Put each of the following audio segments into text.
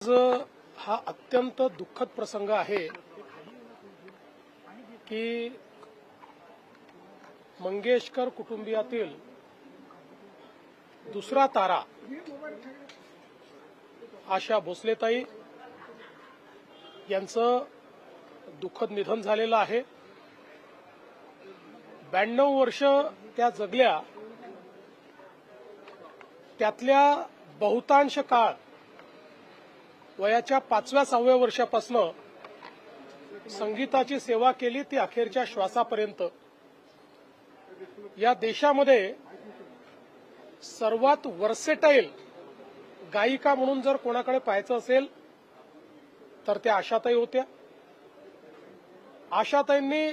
आज हा अत्यंत दुःखद प्रसंग आहे की मंगेशकर कुटुंबियातील दुसरा तारा आशा भोसलेताई यांचं दुःखद निधन झालेलं आहे। 92 वर्ष त्या जगल्या, त्यातल्या बहुतांश काळ वयाच्या 5व्या-6व्या वर्षापासून संगीताची सेवा केली, ती अखेरच्या श्वासापर्यंत। या देशामध्ये सर्वात वर्सेटाईल गायिका म्हणून जर कोणाकडे पाहायचं असेल तर त्या आशाताई होत्या। आशाताईंनी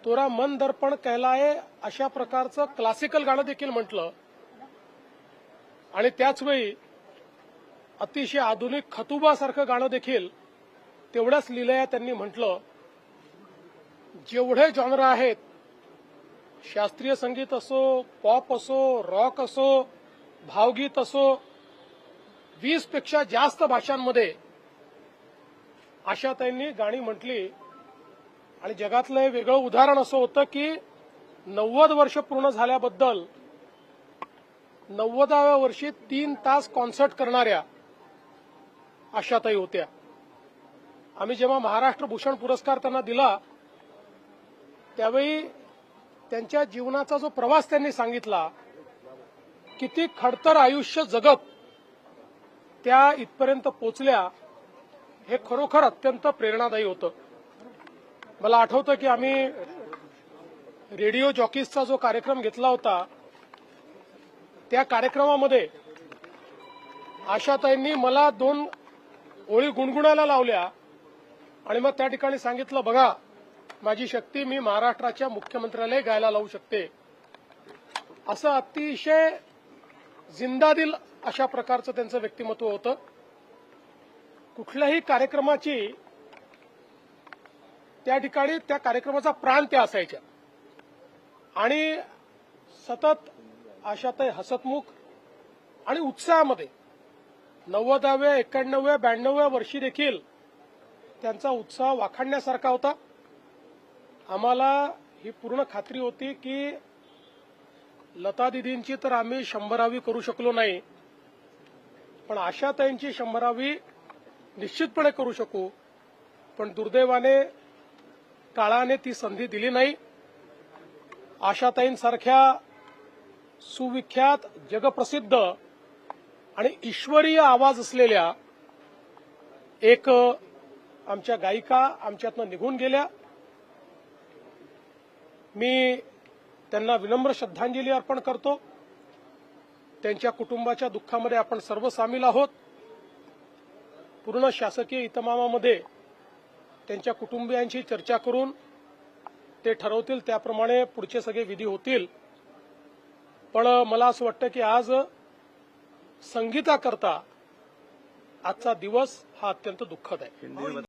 तोरा मन दर्पण कहलाए अशा प्रकारचं क्लासिकल गाणं देखील म्हटलं आणि त्याचवेळी अतिशय आधुनिक खतुबासारखं गाणं देखील तेवढ्याच लीलया त्यांनी म्हटलं। जेवढे जॉनर आहेत, शास्त्रीय संगीत असो, पॉप असो, रॉक असो, भावगीत असो, 20 पेक्षा जास्त भाषांमध्ये आशाताईंनी गाणी म्हटली। आणि जगातलं हे वेगळं उदाहरण असं होतं की 90 वर्ष पूर्ण झाल्याबद्दल 90व्या वर्षी 3 तास कॉन्सर्ट करणाऱ्या आशाताई होत्या। आम्ही जेव्हा महाराष्ट्र भूषण पुरस्कार त्यांना दिला त्यावेळी त्यांच्या जीवनाचा जो प्रवास त्यांनी सांगितला, किती खडतर आयुष्य जगत त्या इथपर्यंत पोहोचल्या, हे खरोखर अत्यंत प्रेरणादायी होतं। मला आठवतं की आम्ही रेडिओ जॉकीजचा जो कार्यक्रम घेतला होता, त्या कार्यक्रमामध्ये आशाताईंनी मला 2 ओळी गुणगुणायला लावल्या आणि मग त्या ठिकाणी सांगितलं, बघा माझी शक्ती, मी महाराष्ट्राच्या मुख्यमंत्र्यालाही गायला लावू शकते। असं अतिशय जिंदादिल अशा प्रकारचं त्यांचं व्यक्तिमत्व होतं। कुठल्याही कार्यक्रमाची त्या ठिकाणी त्या कार्यक्रमाचा प्राण त्या असायच्या आणि सतत आशाताई हसतमुख आणि उत्साहामध्ये 90व्या, 91व्या, 92व्या वर्षी देखील त्यांचा उत्साह वाखाणण्यासारखा होता। आम्हाला ही पूर्ण खात्री होती की लता दीदींची तर आम्ही 100वी करू शकलो नाही, पण आशाताईंची 100वी निश्चितपणे करू शकू। पण दुर्दैवाने काळाने ती संधी दिली नाही। आशाताईंसारख्या सुविख्यात, जगप्रसिद्ध आणि ईश्वरीय आवाज असलेल्या एक आमच्या गायिका आमच्यातनं निघून गेल्या। मी त्यांना विनम्र श्रद्धांजली अर्पण करतो। त्यांच्या कुटुंबाच्या दुःखामध्ये आपण सर्व सामील आहोत। पूर्ण शासकीय इतमामामध्ये त्यांच्या कुटुंबियांशी चर्चा करून ते ठरवतील त्याप्रमाणे पुढचे सगळे विधी होतील। पण मला असं वाटतं की आज संगीताकरता आजचा दिवस हा अत्यंत दुःखद आहे।